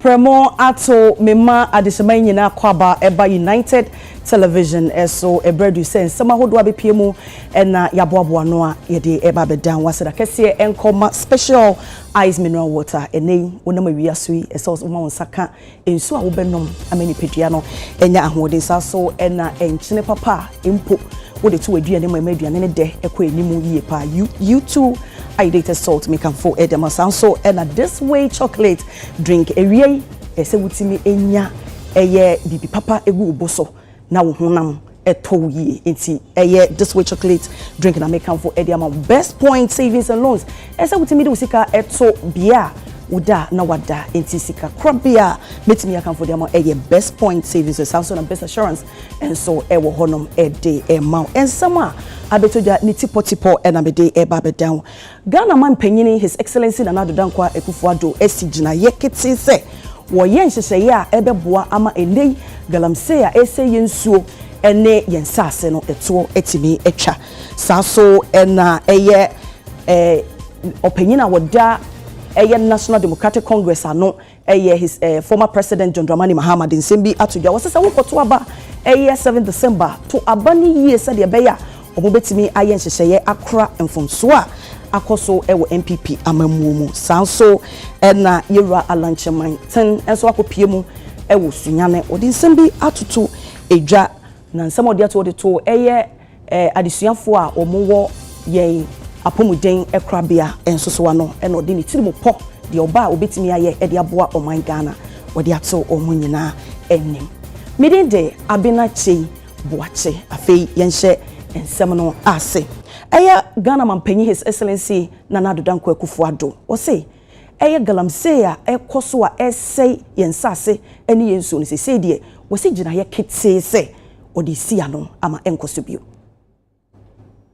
Premo ato mema adesema nyina kwaba eba United Television eso ebredu sen sama hodo abepiem na yaboaboa no a yede eba bedan waseda kese enkoma special ice mineral water enei wonam awiasoi eso uma wonsaka ensu a wo benom amani pedua no enya ahode saso na enchine papa empo wode to aduane ma aduane ne de ekọ enimu yie pa you2 iodate salt make am for edema sanso na this way chocolate drink ewie ese wutimi enya eye bibi papa egu uboso na wo honam eto yie enti eye this way chocolate drink na make am for edema best point savings and loans ese wutimi de usika eto bia uda na wada enti sika krabia metimi akam for dem eye best point savings and sanso na best assurance and so ewo honum ede emau ensama abetoja ni tipo na mede eba bedan Ghana man panyini his excellency na nadodankwa ekufuado esijina yekete se wo yenhyehyeye a ebeboa ama enei galamsey a ese yensuo ene yensase no eto etimi etwa saso na eye opanyina woda eye National Democratic Congress ano eye his former president John Dramani Mahama Nsembi atodwa wosesa wokoto aba eye 7 December to abani yie se de beya obetimi ayenhyehyeye akra mfomso a akoso ewo MPP amamuomu sanso na yewra alancheman ten enso akopie mu ewo sunyane odi nsembi atutu edwa na nsem odi ato odi to eye adesuafo a omowo ye apomuden ekrabia ensoso ano na odi ni tirimu po de oba obetimi aye ede aboa oman Ghana odi ato omunyina enim Midday abenachi boache afei yenhye ensem no ase eye Ghana mampanyi his excellency Nana Adodankwa Akufo-Addo o say eye galamsey a ekoso a essay yensase eni yensu ni se de wo se gina ye kete se odisi ano ama enkoso bio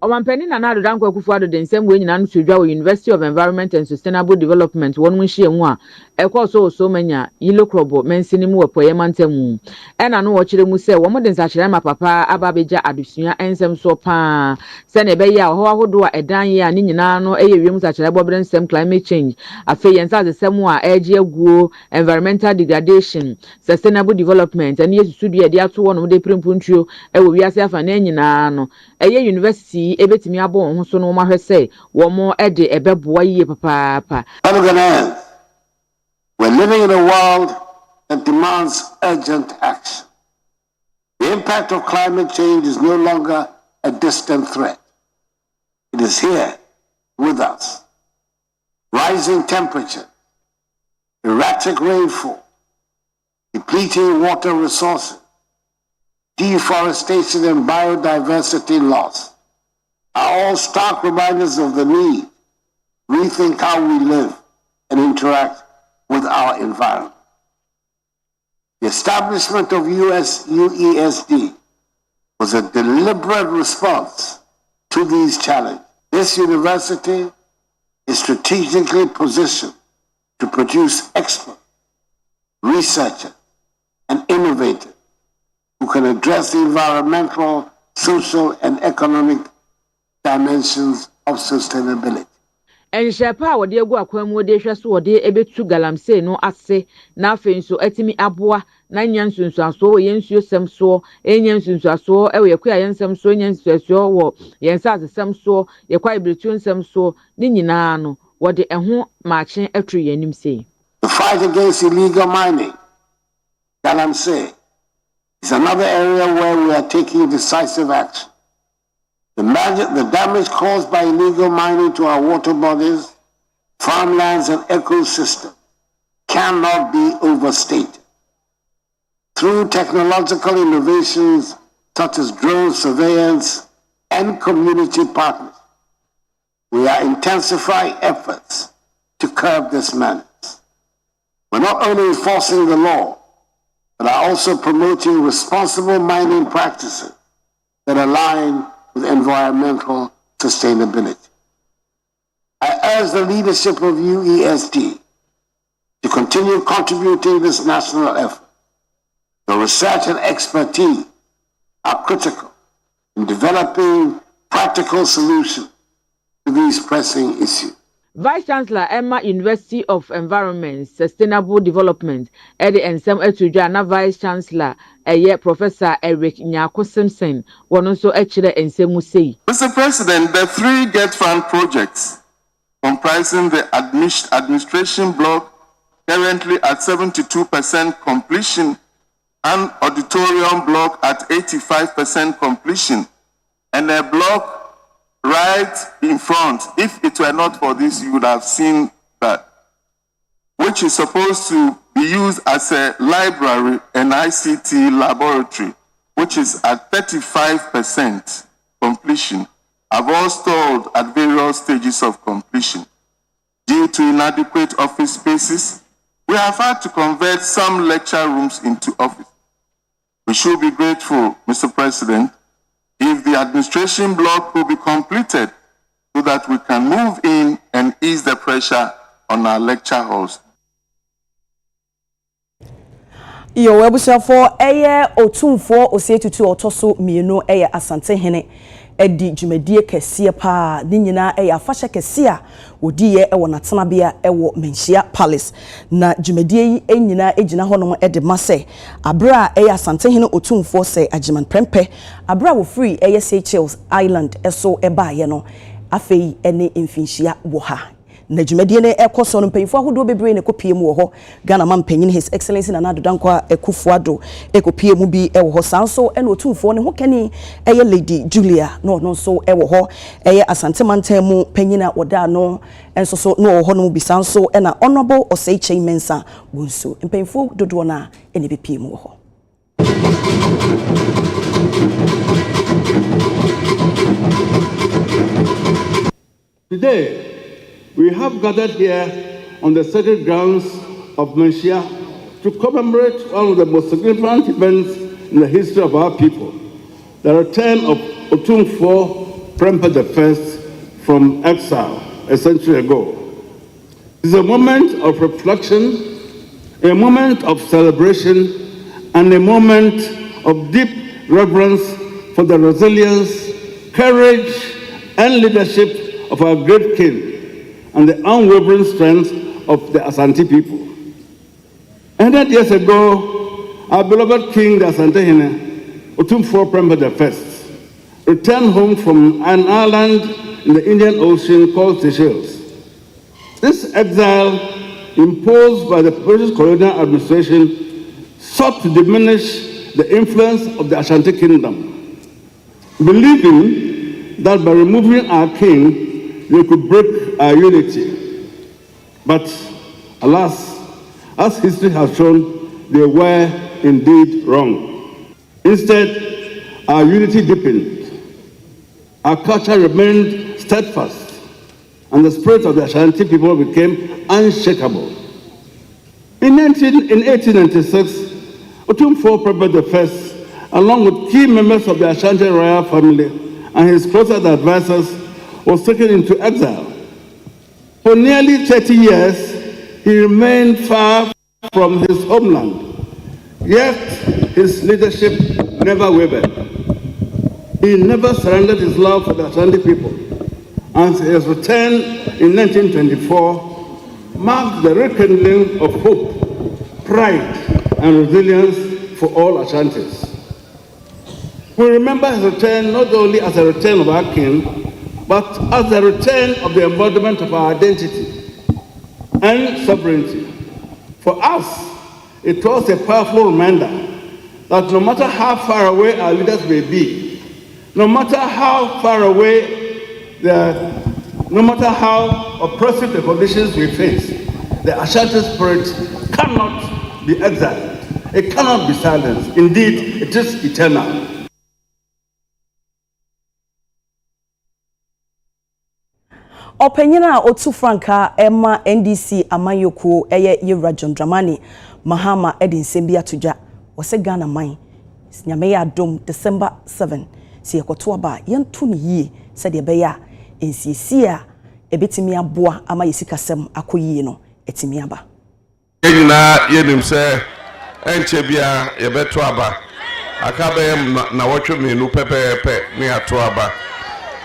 Omampeni Nana Adodankwa Akufo-Addo de nsem we nyina no sodwa wo University of Environment and Sustainable Development won mu hye mu a ekoso so manya Electoral mensini mu wapoye mantamu ena no wo kire mu se wo mo de nsakire ma papa ababeja adusua ensem so pa se na ebe ya ho ahodo a edan ye a ni nyina no eye wiem nsakire bobre nsem climate change afe yensa asem a eje aguo environmental degradation sustainable development and yesu dua de ato wo no de prempuntuo e wo wiase afa na nyina no eye university ebetimi abo ho so no ma hwese wo mo ede ebeboa yie papa We're living in a world that demands urgent action. The impact of climate change is no longer a distant threat. It is here with us. Rising temperature, erratic rainfall, depleting water resources, deforestation and biodiversity loss are all stark reminders of the need to rethink how we live and interact with our environment. The establishment of UESD was a deliberate response to these challenges. This university is strategically positioned to produce experts, researchers, and innovators who can address the environmental, social, and economic dimensions of sustainability. Enshepa wode egu akwamu de hweso wode ebetu galamsey no ase na afenso atimi aboa na nyansunsuaso wo yensuo semso enyansunsuaso ewe yakwa yensemso enyansunsuaso wo yensa asemso yakwa ibretu nsemso ni nyina no wode eho maache atru yanim sei. The fight against illegal mining, galamsey, is another area where we are taking decisive action. The damage caused by illegal mining to our water bodies, farmlands, and ecosystems cannot be overstated. Through technological innovations such as drone surveillance and community partners, we are intensifying efforts to curb this menace. We're not only enforcing the law, but are also promoting responsible mining practices that align with environmental sustainability. I urge the leadership of UESD to continue contributing this national effort. The research and expertise are critical in developing practical solutions to these pressing issues. Vice Chancellor Emma University of Environment Sustainable Development Eddie Ensem Etudwa na Vice Chancellor Professor Eric Nyako Simpson one also echere ensemu sei. Mr. President, the 3 Get Fund projects comprising the administration block currently at 72% completion and auditorium block at 85% completion and a block right in front. If it were not for this, you would have seen that, which is supposed to be used as a library and ICT laboratory, which is at 35% completion, have all stalled at various stages of completion. Due to inadequate office spaces, we have had to convert some lecture rooms into office. We should be grateful, Mr. President, if the administration block will be completed so that we can move in and ease the pressure on our lecture halls. Yo webusha for otumfo osietutu otoso mienu asante hene edi dwumadie kese pa ni nyina afahye kese a odiye wonatenabea menhia palace na dwumadie yi enyina egina honom de mase abra asante hene otumfo se agiman prempe abra wo free Seychelles Island eso baye no afei ene mfinhia wo ha na dwumadie ne ekoso no mpanyifo ahodo bebre ne kopie mu wo ho Ghana man panyin His Excellency Nana Addo Dankwa Ekufuado ekopie mu bi wo ho sanso ene otumfo ne ho kani Lady Julia no so wo ho asante mantam mu panyina oda no enso so no wo ho no bi sanso ena honorable Oseiche Mensa wonso mpanyifo dodo na ene bepie mu wo ho. Today, we have gathered here on the sacred grounds of Menhia to commemorate one of the most significant events in the history of our people, the return of Otumfo Prempeh I from exile a century ago. It is a moment of reflection, a moment of celebration, and a moment of deep reverence for the resilience, courage, and leadership of our great king, and the unwavering strength of the Asante people. 100 years ago, our beloved king, the Asante Hene, Otumfo Prempeh I, returned home from an island in the Indian Ocean called Seychelles. This exile, imposed by the British colonial administration, sought to diminish the influence of the Ashanti Kingdom, believing that by removing our king, they could break our unity. But alas, as history has shown, they were indeed wrong. Instead, our unity deepened, our culture remained steadfast, and the spirit of the Ashanti people became unshakable. In 1896, Otumfo Prempeh I, along with key members of the Ashanti royal family and his closest advisors, was taken into exile. For nearly 30 years, he remained far from his homeland, yet his leadership never wavered. He never surrendered his love for the Ashanti people, and his return in 1924 marked the rekindling of hope, pride, and resilience for all Ashantis. We remember his return not only as a return of our king, but as the return of the embodiment of our identity and sovereignty. For us, it was a powerful reminder that no matter how far away our leaders may be, no matter how far away, no matter how oppressive the conditions we face, the Ashanti spirit cannot be exiled. It cannot be silenced. Indeed, it is eternal. Opanyina otu franka Emma NDC amanyoko Yewura John Dramani Mahama edinsembia atudwa wose Ghana man nyame ya dom December 7 si ekoto aba yentu ne yie se de beya ensiesie a ebetimi aboa ama yesikasem akoyie no etimi aba nyina yenim se enche bia yebeto aba akabe na wotwe menu pepepe ne ato aba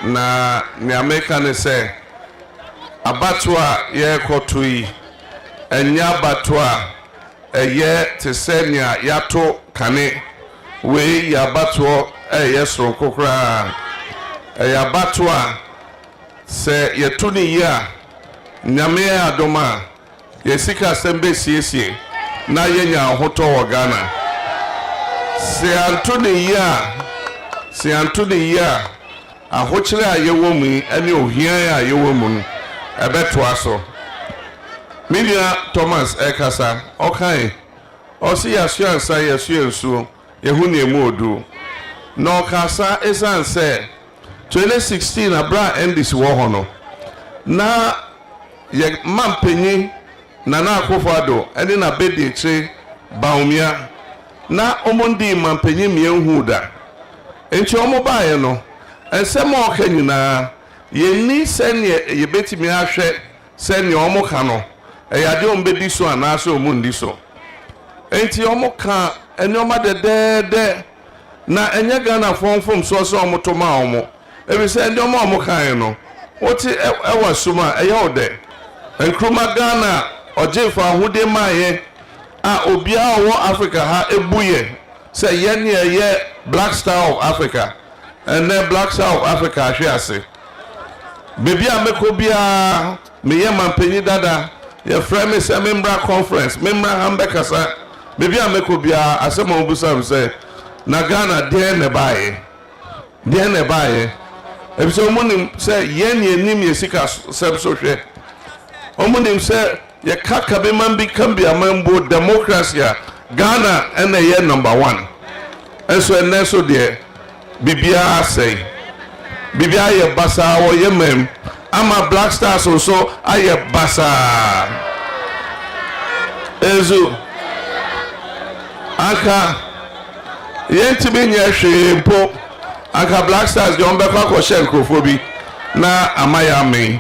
na ne America ne se abatwa ye kotui enya batwa eye tesenia yato kane we ya batwo eye sronko kra ya batwa se yetuni ya nyame adoma yesika sembe siesie na yenya hoto wo Ghana se antuni ya ahokyere a yewo mu ene ohia a yewo mu ebeto aso Minia Thomas Ekasa okay osi yasu ansa yasu ensuo yehu ne mu odu no kasa esan se 2016 abra endis wo hono na ye mampenyi na akofado ene na bedi eche baumia na omondi mampenyi mienhu da enti omo baaye no ensem oka nyina yenni sene yebetimi ahwe sene omo ka no eyade ombedi so anaso omundi so enti omo ka ene oma de na enye Ghana fomfom so omotoma omo ebi se ende omo kan no oti ewa suma eyode enkruma Ghana ojefa ahude maye a obia wo Africa ha ebuye se yene ye Black Star of Africa and then Black Star of Africa ahwease bebi ameko bia meye mampenyi dada ye frame se member conference member hambekasa bebi ameko bia asema obusa se na Ghana de ne bae ebiso omunim se yene enim yesika sebso hwe omunim se ye kaka be man bi kambia mambo democracy Ghana ene ye number 1 enso eneso de bibia say bibia ye basa wo ye mem ama Black Stars so aye basa ezu aka yentimi nye hwempo aka Black Stars John Beka ko shenkrofo na amaya me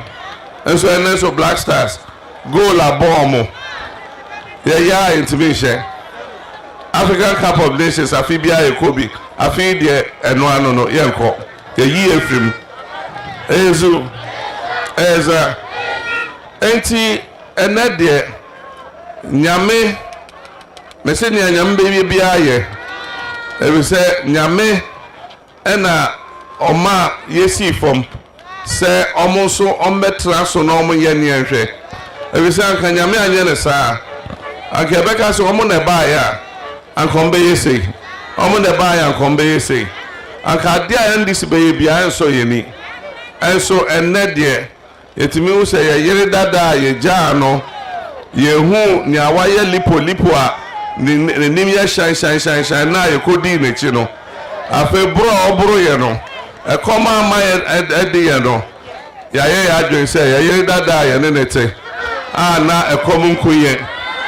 enso eneso Black Stars goal abomo ya yentimi hwe African Cup of Nations afibia ekobi afi de eno ano no yenko ye efrim ezu eza enti enede nyame mese ni nyame bia ye ebi se nyame ena oma yesi fom se omonso ombetra so no omo ye ni enhwe ebi se anka nyame anye ne saa anka beka so omo ne ba ya ankombe yesi omo ne ba ya ankombe yesi anka dia ndisi be bia enso yeni enso enede yetimi wo se ye yere dada ye ja no ye hu ni awaye lipo a nim ye shine na ye kodi nechi no afe bro ye no e koma ma edi ye no ya ye adwen se ye yere dada ye ne nete na e komu nkuye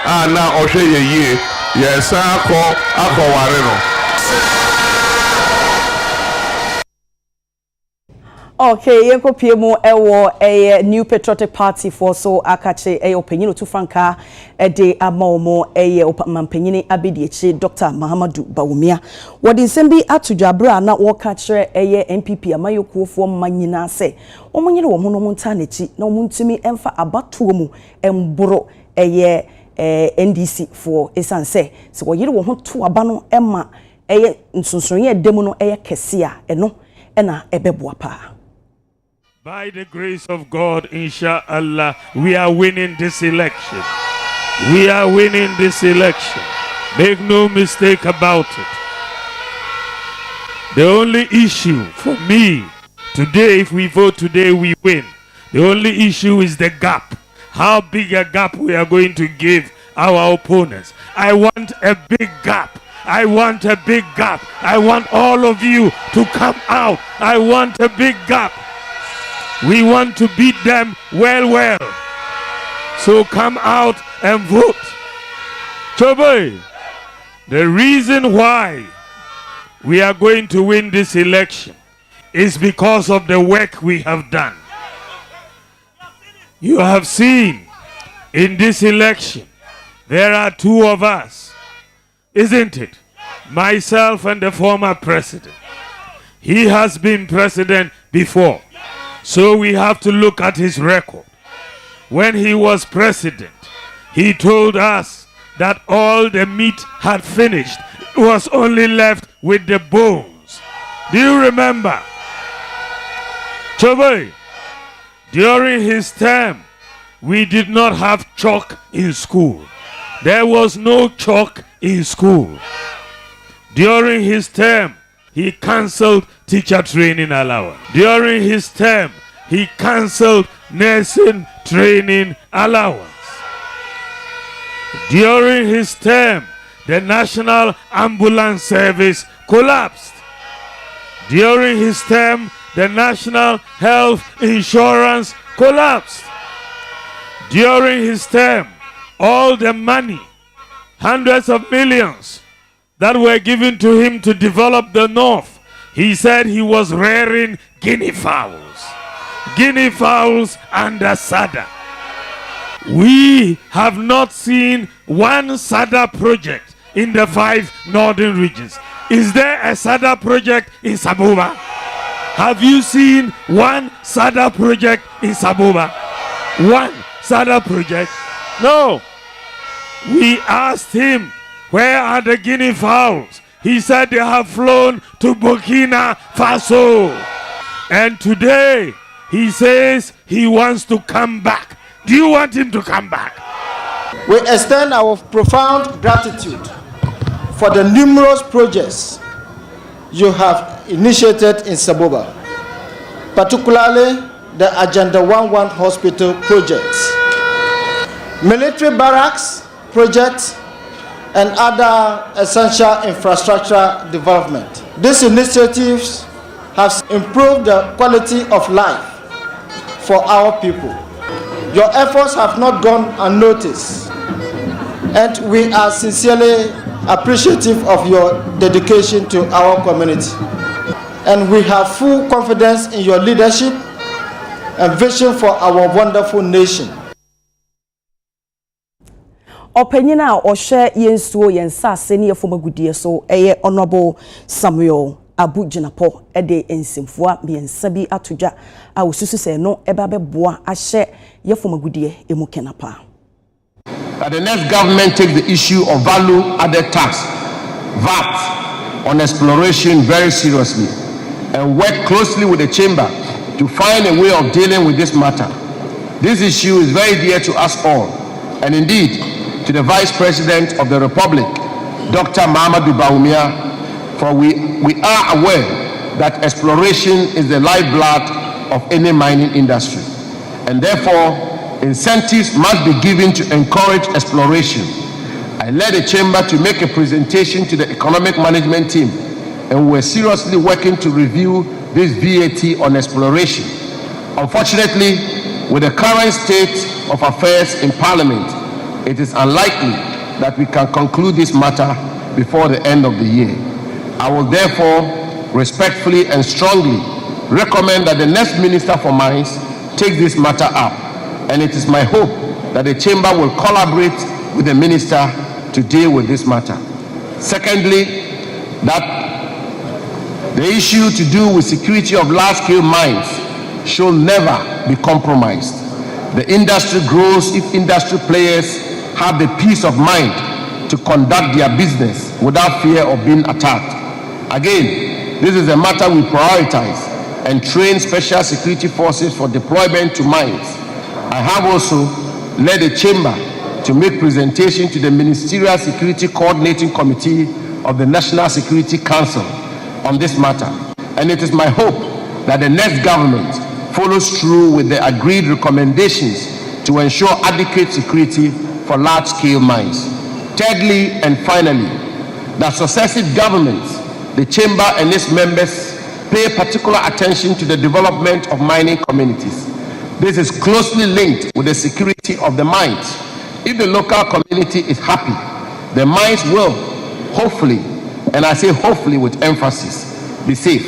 na ohwe ye yie ye sa akọware no. Okay, yenko piemu ewo New Patriotic Party for so akache opinion to franka de amaomo mampenyini abediechi Dr. Mahamadou Bawumia. Wodi sembi atujabra na woka kire NPP amayokuofo manyina se. Omonyere wo ho no monta nechi na omuntumi emfa abatuo mu emboro NDC for esanse. Se wo yire wo ho to aba no ema nsonsonye demu no kese a eno na ebeboa pa. By the grace of God, inshallah, we are winning this election. We are winning this election. Make no mistake about it. The only issue for me today, if we vote today, we win. The only issue is the gap. How big a gap we are going to give our opponents. I want a big gap. I want a big gap. I want all of you to come out. I want a big gap. We want to beat them well. So come out and vote. Toboy, the reason why we are going to win this election is because of the work we have done. You have seen in this election, there are two of us, isn't it? Myself and the former president. He has been president before. So we have to look at his record. when he was president, he told us that all the meat had finished. It was only left with the bones. Do you remember? Choboy, during his term, we did not have chalk in school. There was no chalk in school. During his term, he cancelled teacher training allowance. During his term, he cancelled nursing training allowance. During his term, the National Ambulance Service collapsed. During his term, the National Health Insurance collapsed. During his term, all the money, hundreds of millions that were given to him to develop the North, he said he was rearing guinea fowls under SADA. We have not seen one SADA project in the 5 northern regions. Is there a SADA project in Sabuba? Have you seen one SADA project in Sabuba? One SADA project? No. We asked him, where are the guinea fowls? He said they have flown to Burkina Faso. And today, he says he wants to come back. Do you want him to come back? We extend our profound gratitude for the numerous projects you have initiated in Sabuba, particularly the Agenda 11 Hospital projects, military barracks projects, and other essential infrastructure development. These initiatives have improved the quality of life for our people. Your efforts have not gone unnoticed, and we are sincerely appreciative of your dedication to our community. And we have full confidence in your leadership and vision for our wonderful nation. Opinion or share yensuo yensa senior former goodie so honorable Samuel Abujinapo ede ensimfua miensabi atuja a ususu se no ebabe boa ahye ye former goodie emu kenapa. That the next government takes the issue of value added tax, VAT, on exploration very seriously and work closely with the chamber to find a way of dealing with this matter. This issue is very dear to us all, and indeed to the Vice President of the Republic, Dr. Mahamadou Bawumia, for we are aware that exploration is the lifeblood of any mining industry, and therefore incentives must be given to encourage exploration. I led the chamber to make a presentation to the economic management team, and we're seriously working to review this VAT on exploration. Unfortunately, with the current state of affairs in Parliament, it is unlikely that we can conclude this matter before the end of the year. I will therefore respectfully and strongly recommend that the next Minister for Mines take this matter up, and it is my hope that the chamber will collaborate with the minister to deal with this matter. Secondly, that the issue to do with security of large-scale mines should never be compromised. The industry grows if industry players have the peace of mind to conduct their business without fear of being attacked. Again, this is a matter we prioritize and train special security forces for deployment to mines. I have also led the chamber to make presentation to the Ministerial Security Coordinating Committee of the National Security Council on this matter, and it is my hope that the next government follows through with the agreed recommendations to ensure adequate security for large-scale mines. Thirdly and finally, that successive governments, the chamber and its members, pay particular attention to the development of mining communities. This is closely linked with the security of the mines. If the local community is happy, the mines will hopefully, and I say hopefully with emphasis, be safe.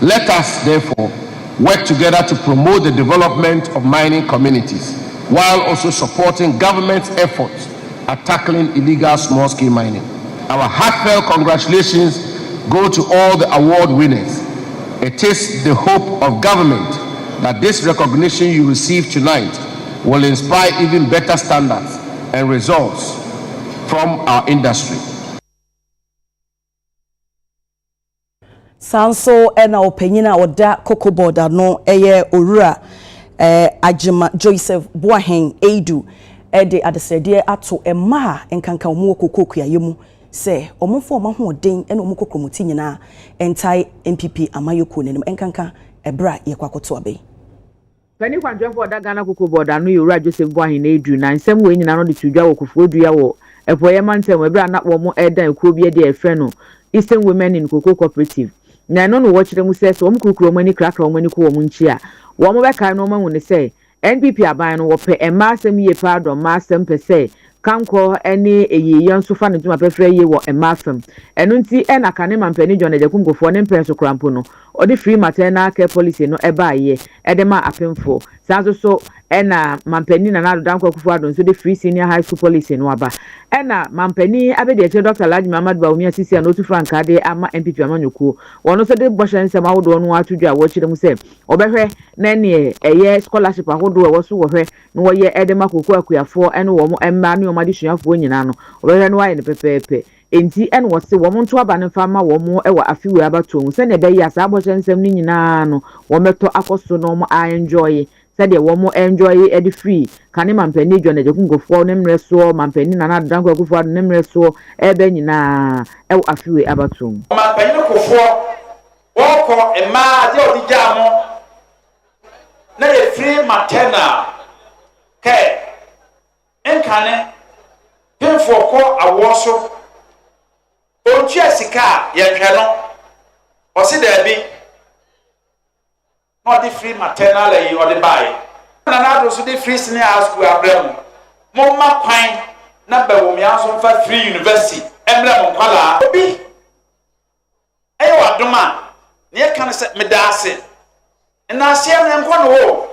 Let us therefore work together to promote the development of mining communities while also supporting government's efforts at tackling illegal small-scale mining. Our heartfelt congratulations go to all the award winners. It is the hope of government that this recognition you receive tonight will inspire even better standards and results from our industry. Sanso ena opanyina oda cocoa border no eye orura Ajima Joseph Boahen Edu ede adesede ato ema enkanka omu kokokua yemu se omufo mahoden ena omu kokromoti nyina entai MPP amayoko nenim enkanka ebra yekwakoto abe Penny Kwanjefo oda Ghana cocoa border no orura Joseph Boahen Edu na nsem we nyina no de tudwa wo kofuodua wo epoye mantem ebra na wo mo edan ekuo bi de efre no Eastern Women in Cocoa Cooperative na no watch them say so mukukuro mani krakra mani ko wo nchi a wo mo be kan no ma woni say NPP aban no wo pe emasem ye pa do masem pe say kanko ene eyi yanso fa ne tuma pefre ye wo emasem eno nti ena kane mampani John Ejakungofo ne mpenso krampo no odi free maternal care policy no eba ye edema apemfo sanso so ena mampani na nado danko Akufo-Addo nso de free senior high school policy no aba ena mampani abede eche Dr. Laji Muhammad Bawumia sisi na otu franka de ama MPP amanyoko wono so de boshan nsem awodo no atudwa wo chire mu se obehwe na ne eye scholarship awodo wo so wo hwe no wo ye edema kokoko akuyafo ene wo mo emma ne o madisuafo nyina no obehwe no aye ne pepepe enti ene wo se wo mo nto aba ne fama wo mo e wa afiwe abato se ne be ya sa boshan nsem ni nyina no wo meto akoso no mo enjoy said the woman enjoy edi free kane mampani John Ejakungofo ne mreso mampani na danko Akufo-Addo ne mreso ebe nyina e afiwe abatum mampani Akufo woko ema de odija mo na ye free maternal care enkane penfo ko awoso ontu asika ye hwe no osi da bi not the free maternal or the buy. Another so the free senior house we are blame. Mama Pine, number one, for free university, emblem Kwala. Obi. Ewa Duma, near can set me dancing. And I see them one wo.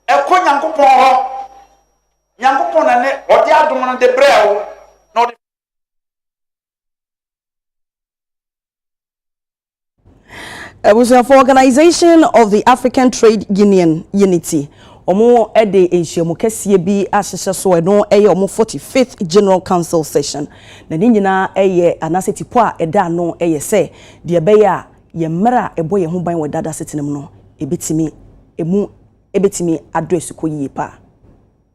A Yanko Yankupon and what the other one the braille, not It was for Organization of the African Trade Union Unity. Omo ede enhyiamu kese bi ahyehyɛ so eno eye omo 45th General Council session. Na ni nyina eye anasetipo a eda no eye se de be ya ye mra ebo ye ho ban we dada setenem no ebetimi address ko yie pa.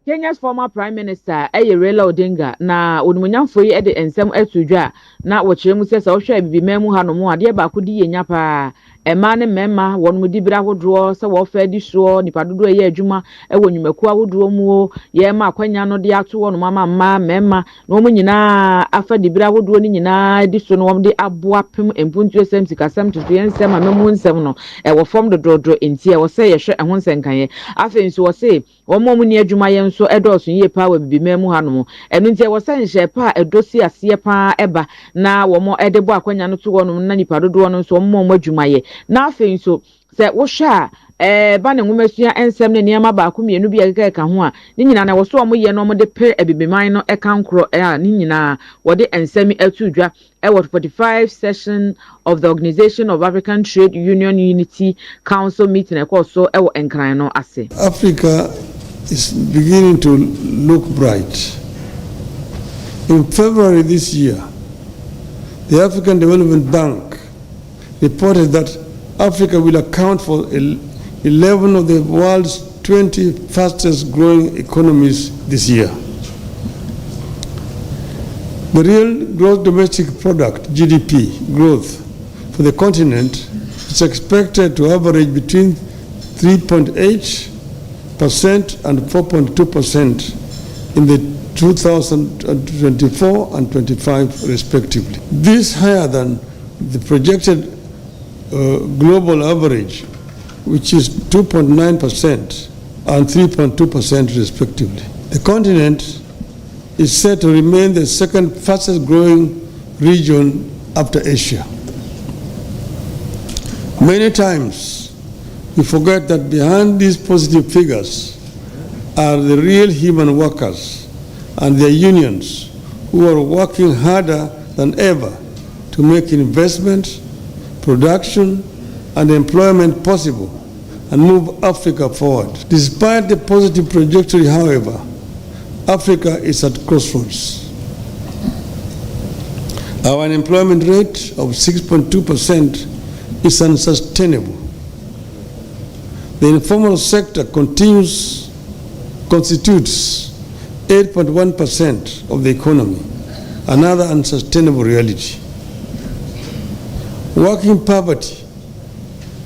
Kenya's former Prime Minister Raila Odinga na onumunyamfo yi de ensem atudwa na wo kyeremu se wo hwa bibimam ha no mo ade ba ko di yenya pa ema ne mema wonmu di bira hodro se wo fa di so nipa dodo ye adwuma e wonwumaku ahodro mu ye ma akwanya no de ato wonu mama mema no mu nyina afa di bira hodro ni nyina di so no wom de aboa pem empuntu esem sikasem tutu ensem amemu nsem no e wo fom dodrodro enti e wo se ye hwe ho nsenkan afa nso wo se wo mo ni adwuma ye so edoso ye pa wa bibimam ha no eno ntia wo san hye pa edosi ase pa eba na wo mo edebo akwanya no to wono na nipa dodo no so mo adwumaye na afen so se wo hwa ba ne nwumasua ensem ne niam ba ko mienu bi ekeka ho a ni nyina na wo so mo ye no mo de pe ebibiman no ekankro ni nyina wo de ensem atudwa e what 45 session of the Organization of African Trade Union Unity Council meeting e ko so e wo enkran no ase. Africa is beginning to look bright. In February this year, the African Development Bank reported that Africa will account for 11 of the world's 20 fastest growing economies this year. The real gross domestic product, GDP, growth for the continent is expected to average between 3.8% and 4.2% in the 2024 and 25 respectively. This higher than the projected global average, which is 2.9% and 3.2% respectively. The continent is set to remain the second fastest growing region after Asia. Many times we forget that behind these positive figures are the real human workers and their unions who are working harder than ever to make investment, production, and employment possible and move Africa forward. Despite the positive trajectory, however, Africa is at crossroads. Our unemployment rate of 6.2% is unsustainable. The informal sector constitutes 8.1% of the economy, another unsustainable reality. Working poverty,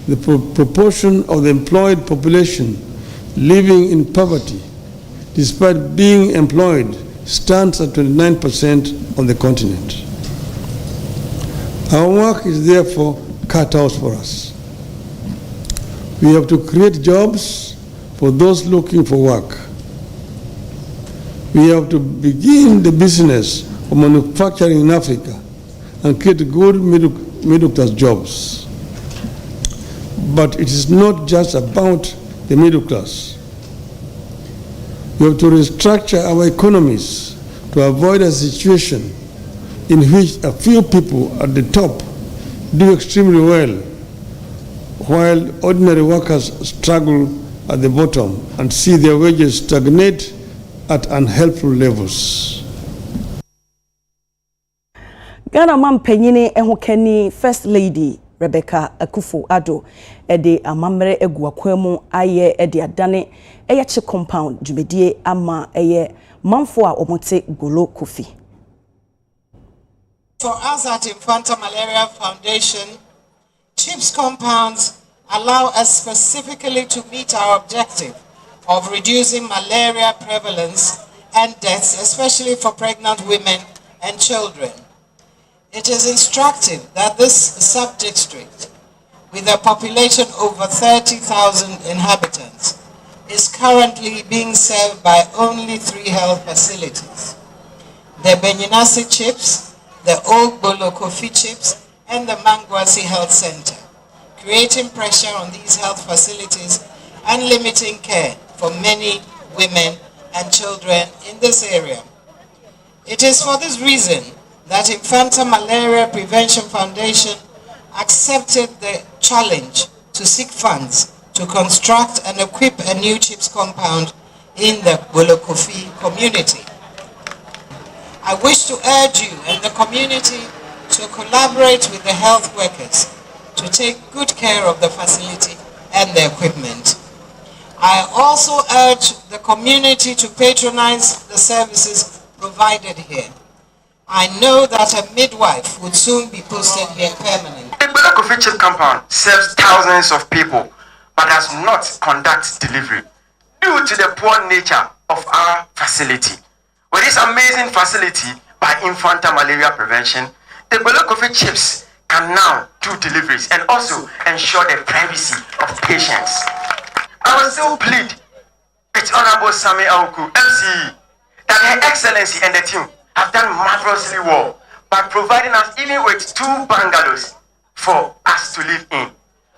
the proportion of the employed population living in poverty, despite being employed, stands at 29% on the continent. Our work is therefore cut out for us. We have to create jobs for those looking for work. We have to begin the business of manufacturing in Africa and create good middle-class jobs. But it is not just about the middle class. We have to restructure our economies to avoid a situation in which a few people at the top do extremely well, while ordinary workers struggle at the bottom and see their wages stagnate at unhelpful levels. Ghana man penyini ehokani First Lady Rebecca Akufo-Addo ede amamere egu akwemu aye ede adane eyeche compound dwumedie ama eye manfo a omote Golo Kofi. For us at Infanta Malaria Foundation, CHIPS compounds allow us specifically to meet our objective of reducing malaria prevalence and deaths, especially for pregnant women and children. It is instructive that this sub-district, with a population over 30,000 inhabitants, is currently being served by only 3 health facilities: the Benyinasi CHIPS, the Old Golo Kofi CHIPS, and the Mangwasi Health Center, creating pressure on these health facilities and limiting care for many women and children in this area. It is for this reason that Infanta Malaria Prevention Foundation accepted the challenge to seek funds to construct and equip a new CHIPS compound in the Golo Kofi community. I wish to urge you and the community to collaborate with the health workers to take good care of the facility and the equipment. I also urge the community to patronize the services provided here. I know that a midwife would soon be posted here permanently. The Golo Kofi CHIPS compound serves thousands of people but does not conduct delivery due to the poor nature of our facility. With this amazing facility by Infanta Malaria Prevention, the Golo Kofi CHIPS can now do deliveries and also ensure the privacy of patients. I will still plead with Honorable Sami Auku, MCE, that Her Excellency and the team have done marvelously well by providing us even with 2 bungalows for us to live in.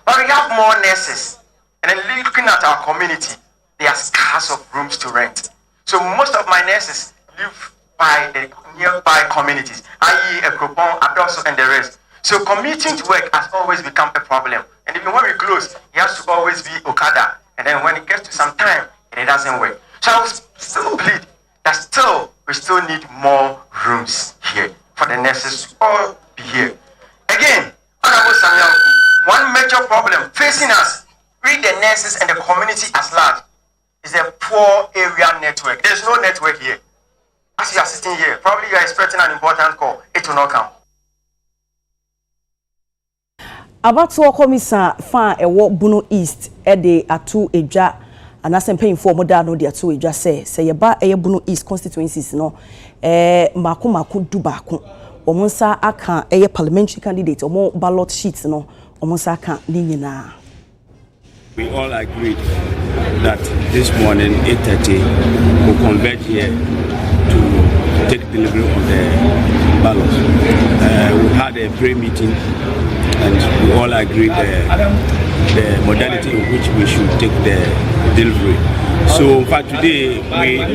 But we have more nurses, and then looking at our community, there are scarce of rooms to rent. So most of my nurses live by the nearby communities, i.e. Ekropon, Adoso, and the rest. So commuting to work has always become a problem. And even when we close, it has to always be Okada. And then when it gets to some time, it doesn't work. So I will still plead that we still need more rooms here for the nurses to all be here. Again, Honorable Samuel, one major problem facing us, we the nurses and the community as large, is a poor area network. There's no network here. As you are sitting here, probably you are expecting an important call. It will not come. Abatuo komisa fa ewo Bunu East ede atu eja anase mpanyimfo omoda no de atu eja se yeba eye Bunu East constituencies no mako du baako omonsa aka eye parliamentary candidate omo ballot sheets no omonsa aka ni nyina. We all agreed that this morning 8:30 we'll converge here to take delivery of the ballots. We had a pre-meeting and we all agreed the modality in which we should take the delivery. So in fact today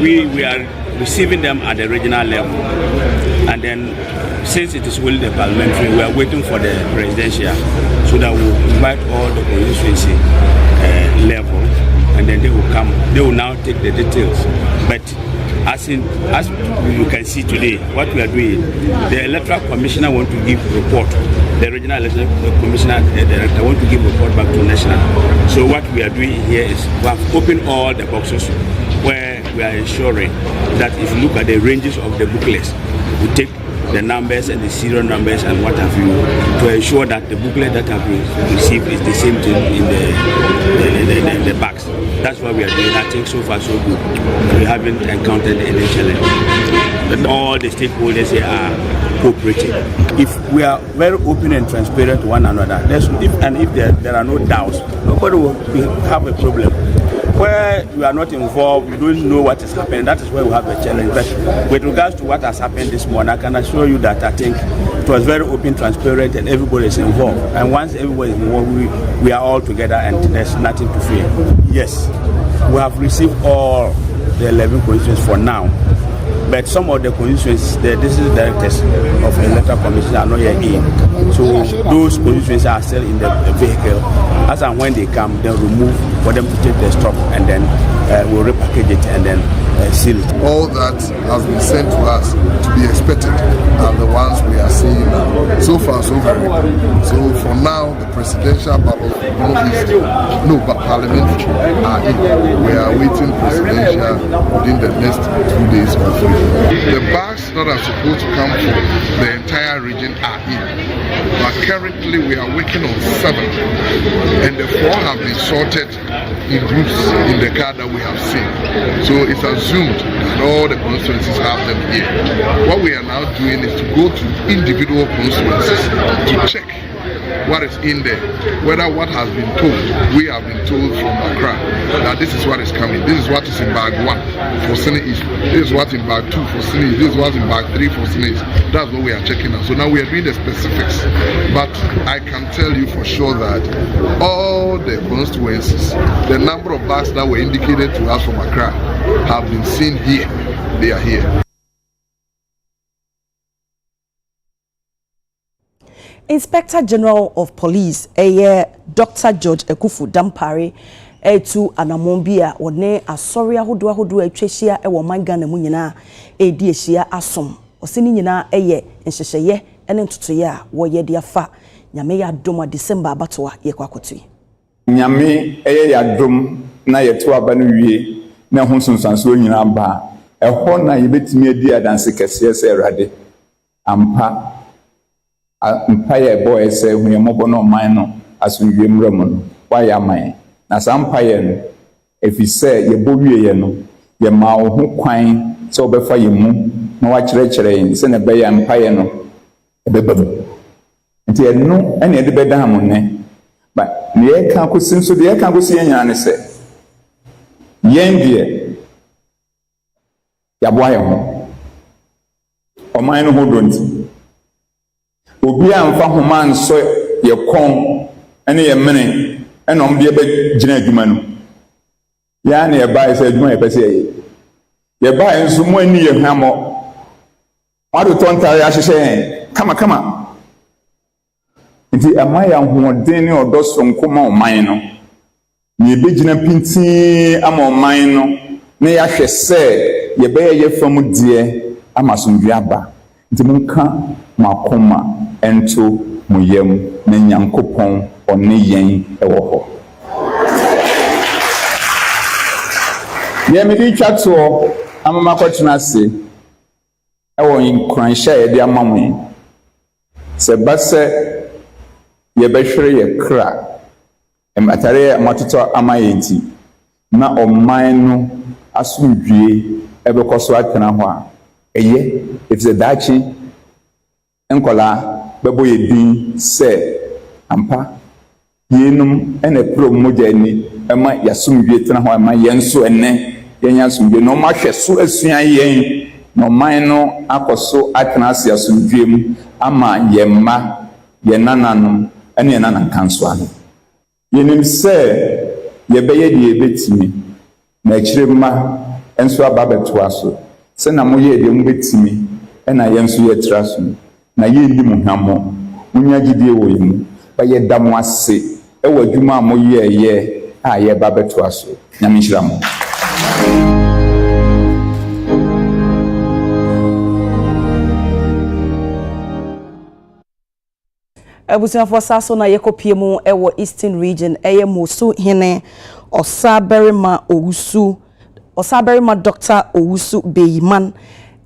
we are receiving them at the regional level, and then since it is only the parliamentary, we are waiting for the presidential so that we will invite all the constituency level, and then they will now take the details. But as you can see today, what we are doing, the Electoral Commissioner want to give report. The regional election commissioner, the director, want to give report back to national. So what we are doing here is we have opened all the boxes where we are ensuring that if you look at the ranges of the booklets, we take the numbers and the serial numbers and what have you to ensure that the booklet that have been received is the same thing in the bags. That's what we are doing. I think so far so good. We haven't encountered any challenge. But all the stakeholders here are cooperating. If we are very open and transparent to one another, if there are no doubts, nobody will have a problem. Where you are not involved, you don't know what is happening, that is where we have a challenge. But with regards to what has happened this morning, I can assure you that I think it was very open, transparent, and everybody is involved. And once everybody is involved, we are all together and there's nothing to fear. Yes, we have received all the 11 constituencies for now. But some of the constituencies, the district directors of the Electoral Commission are not yet in. So those constituencies are still in the vehicle. As and when they come, they'll remove for them to take the stock, and then we'll repackage it and then seal it. All that has been sent to us to be expected are the ones we are seeing now. So far, so very good. So for now, the presidential bubble, but parliamentary are in. We are waiting presidential within the next 2 days or 3. The bags that are supposed to come from the entire region are in. But currently we are working on 7, and the 4 have been sorted in groups in the card that we have seen. So it's assumed that all the constituencies have them here. What we are now doing is to go to individual constituencies to check what is in there, whether what has been told, we have been told from Accra that this is what is coming, this is what is in bag 1 for Senate East, this is what in bag 2 for Senate East, this is what in bag 3 for Senate East. That's what we are checking out. So now we are doing the specifics, but I can tell you for sure that all the constituencies, the number of bags that were indicated to us from Accra have been seen here. They are here. Inspector General of Police, Dr. George Ekufu Dampare, to Anamombia, or ne Asoria Hudu Cheshia, a woman Ghana Munina, a dear Asom, or Sinina, and Sheshaye, and then Tuya, Woye dear fa, Yamea Doma December Batua, Yequakuti. Yame, ya drum, na ye to Abanuye, na Honson Sansuina Ba, a hona you bet me dear than Sikasias Erade, Ampa. Empire boy say when you mobile no mine as we game Roman, why am I? As empire, if you say you booby, your mouth who quine so before you move, no watch lecturing, send a bay empire no a baby. And you know any other better harmony. But the air can't go since the air can't go see any answer. Yen dear, your boy, or mine who don't. Obi amfa homa nso ye kon ene ye mene ene om de be gina adwuma no ya na ye bae se adwuma ye pese ye bae nso mo ani ye hwamo wado tonta ya hyehye kama nti amaya hoden ne odoso nkoma oman no ne be gina pinti ama oman no ne ya hwe se ye be ye fam die ama sondua ba nti munka makoma ento muyem na nyankopon one yen ewo ho ye me di twato amama kwatuna se ewo nkranhya ye di amamwe se base ye behwere ye kra atare amatoto amayenti na oman no asumdwie ebekoso atena ho a eye if the dachi enkola bebo ye din se ampa yenum ene pro moja ni ema yasumdwe tena ho ema yenso enne yenya sumdwe no ma hweso asua yen no man no akoso atena ase asumdwe mu ama yemma yenananum ene yenanan kanso ano yenim se yebeye de yebetimi na kirema enso ababeto aso se na moye de mbetimi ena yenso yetraso na ye ndi mu hwamo munya gidie wo yimu ba ye damo ase e wadwuma moye ye a yɛba bɛtoa so nyame nhyira mo. Abusuafo saso na yekopie mu ewo Eastern Region eye Mosu hene Osaberima Dr. Owusu Beyiman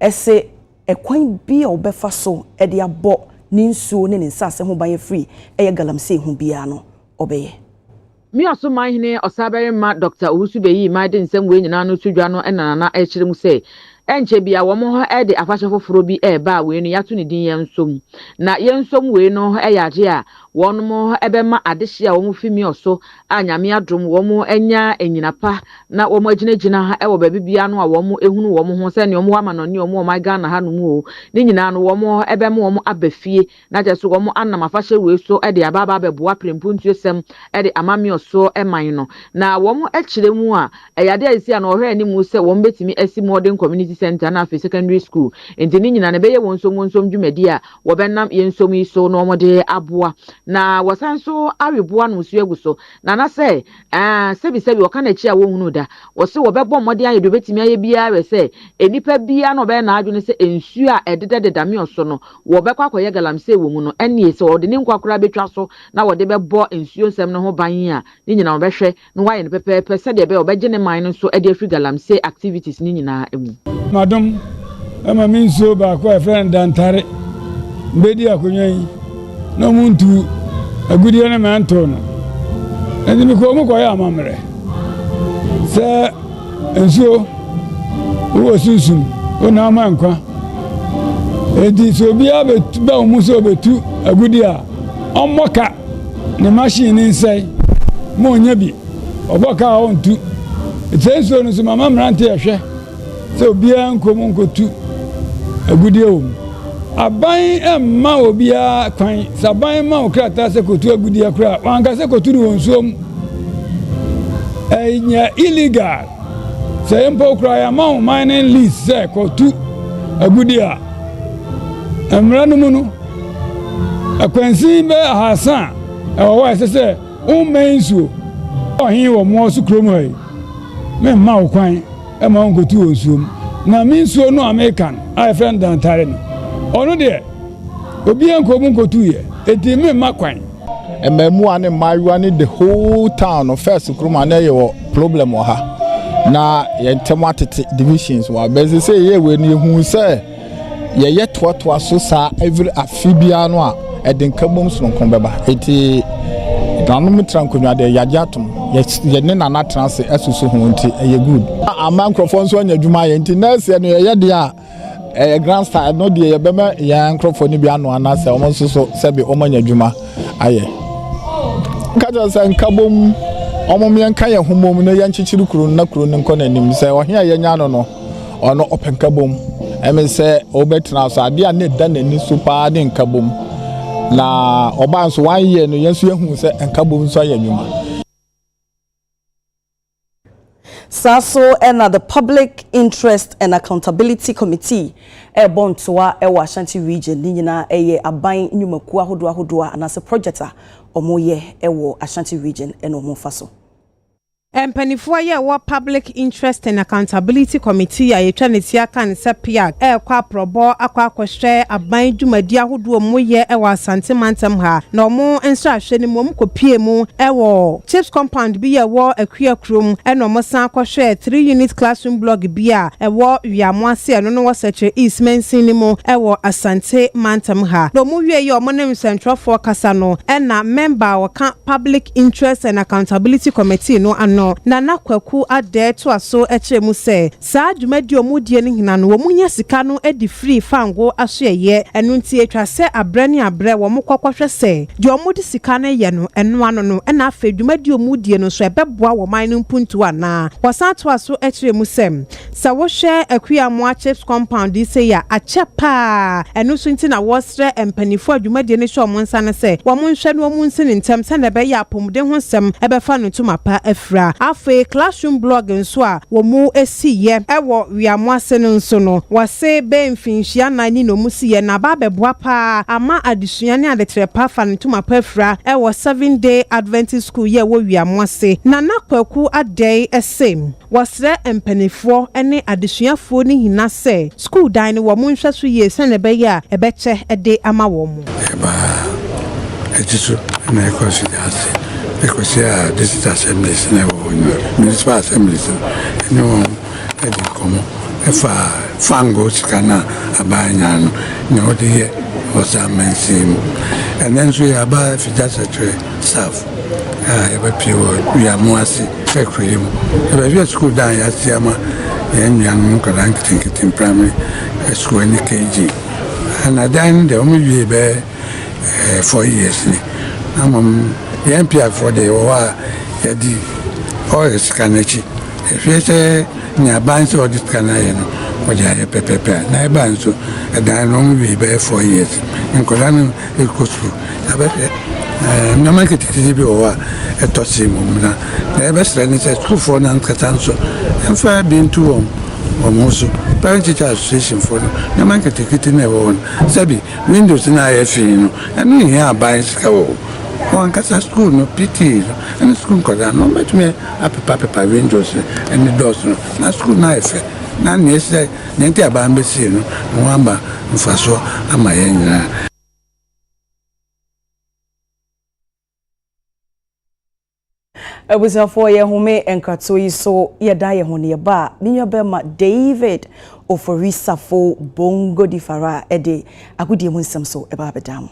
ese ekwan bi a obefa so e de abo ni nsuo ne nsase ho ban free eye galamsey ho bia no obeye mi aso man hene Osaberima Dr. Owusu Beyiman de nsem we nyina no tudwa no enana e kyerem se enche bia wo mo ho e de afahye foforo bi e ba we no yato ne din yensom na yensom we no e yaje a won mo ebe ma adehye a wo mo fimi oso anyame adom wo mo enya enyinapa na wo mo aginagina ha e wo ba bibia no a wo mo ehunu wo mo ho se ne wo mo ama no ne wo mo ma Ghana ha no mu o ne nyina no wo mo ebe mo wo mo abafie na je so wo mo anam afahye we so e de ababa abeboa prempuntu esem e de amame oso e man no na wo mo akire mu a eyade asi a no hwe ani mu se wo mo betimi asi modern community center na afi secondary school enti ne nyina ne beye wonsom dwumadi a wo benam yensom yi so no mo de aboa na wasanso aweboa no su eguso na na se sebi wo kana chi a wo hunu da wo se wo bebo mmode aye do betimi aye bia we se enipa bia no be na adwene se ensu a ededede me oso no wo bekwa akoye galamsey wo mu no enie se wo de ne nkwakora betwa so na wo de bebo ensuo nsem no ho ban a ne nyina wo behwe no waye ne pepepe se de be wo beje ne man no so e de afri galamsey activities ne nyina emu madam ama min so ba ko e friend dantare mbedi akonyan no muntu agudi ne manto no enti mi ko mu ko ya amamre se enso wo sunsun ona ma nkwa enti so bia ba mu so betu agudi a omoka ne machine nsai mo nya bi oboka ontu etsenso no so mama mrante ehwe so bia nkomu nkotu agudi o aban emma obia kwan saban ma okrata se kotu agudi akra wanka se kotu ni wonsuom enya illegal se empo kra ya ma mining lease se kotu agudi a emra no mu no akwansi be hasan e wo wa se o mensuo ohin wo mo su krom hai me ma kwan e ma nkotu wonsuom na minsuo no American I friend dantare no ono de obi enkomu nkotu ye eti me makwan ememu ane mayu ne the whole town of first kroma na ye wo problem wo ha na ye tematete divisions wa bezi say ye we ne hu say ye ye toa so sa every afibia no a eden kabom so nkon beba eti danum trankonwa de yajatum ye ne nana transe asusu hu nti ye good ama nkrofo so anya dwuma ye nti nurse no ye de a grand style no de ye bema ya nkrofo ni bia no anase o so sebe o manya dwuma aye kaja san kabom o me nka ye homom no ye nchichiru kuru na kuru nko nanim se o hia ye nya no no ono open kabom eme se obetra so ade a ne da nani super de nkabom na oba nso 1 year no yesu yehu se nkabom so ya dwuma. Saso and the Public Interest and Accountability Committee bontoa ewa Ashanti Region ni nyina eye aban nyumaku ahodo anase projector omoye ewo Ashanti Region eno mofaso Empanifo ye wo Public Interest and Accountability Committee a yetwa ne tia kan sepia kwa probo akwa kwhwe aban dwumadi ahodo moye ewa Asante Mantam ha na omo enso ahwe ne mom kopie mu ewo chips compound bi ye wo akua krom eno omo san kwhwe 3 unit classroom block bi a ewo wiamoase eno no wo seche East Mensin mu ewo Asante Mantam ha no mu wie ye omo nem central for kasa no na member wo ka Public Interest and Accountability Committee no no nana kwaku ade to aso echemu se saa dwumadi omudie ne hina no womunya sika no edi free fango aso ye enu nti etwa se abrani abre wo mokwakwahwe se de omudi sika ne ye no enu ano no na afa dwumadi omudie no so ebeboa wo man no mpuntu ana wasan to aso echemu se sa wo hwe akuamo chips compound se ya achepa enu so nti na wo sre empanifo adwumadi ne hwe omo nsa ne se wo mo nhwe no omo nsi ne ntem se na be ya apomde ho sem ebe fa no tumapa afra afe classroom blog nso a wo mu esiye ewo wiamwase no nso no wase be mfinhia nan ni no mu siye na ba beboa pa ama adesua ne adetrepa fa ntuma pafra ewo 7-day Adventist school ye wo wiamwase na nakwaku adai esem wasre empanifo ene adesuafo ni hina se school dan ne wo mu nhwa so ye se ne be ya ebeche ede ama wo mu ejisu na ekosiyase ekosia district assemblies na wo municipal assemblies no edi komo efa fango sikana abanya no ne odi osa mensim and then we aba fija secretary staff eba piwo ya muasi fekrim eba via school dan ya siama yan kala nkitin primary school ni KG and then the only be 4 years ni MPI for the wa yadi all skanachi if you say nya banso or this kanaye no oja pepepe na e banso dan no we be 4 years in kolano e kosu abefe na market ti bi o wa etosi mu na e be sra ni say school for na nkatanso enfa bi ntu omoso parent teacher association for na market ti na e wo sabi windows na e fi no anu here buy ska wo one casa school no PT and school koda no bet me paper windows and the doors no na school na efe na nese nenti aba mbesi no nwamba mfaso ama yenya Ebusafo ye home enkato yi so ye da ye hone ye ba binyobema David oforisafo bongo difara ede agudie mu nsem so eba bedam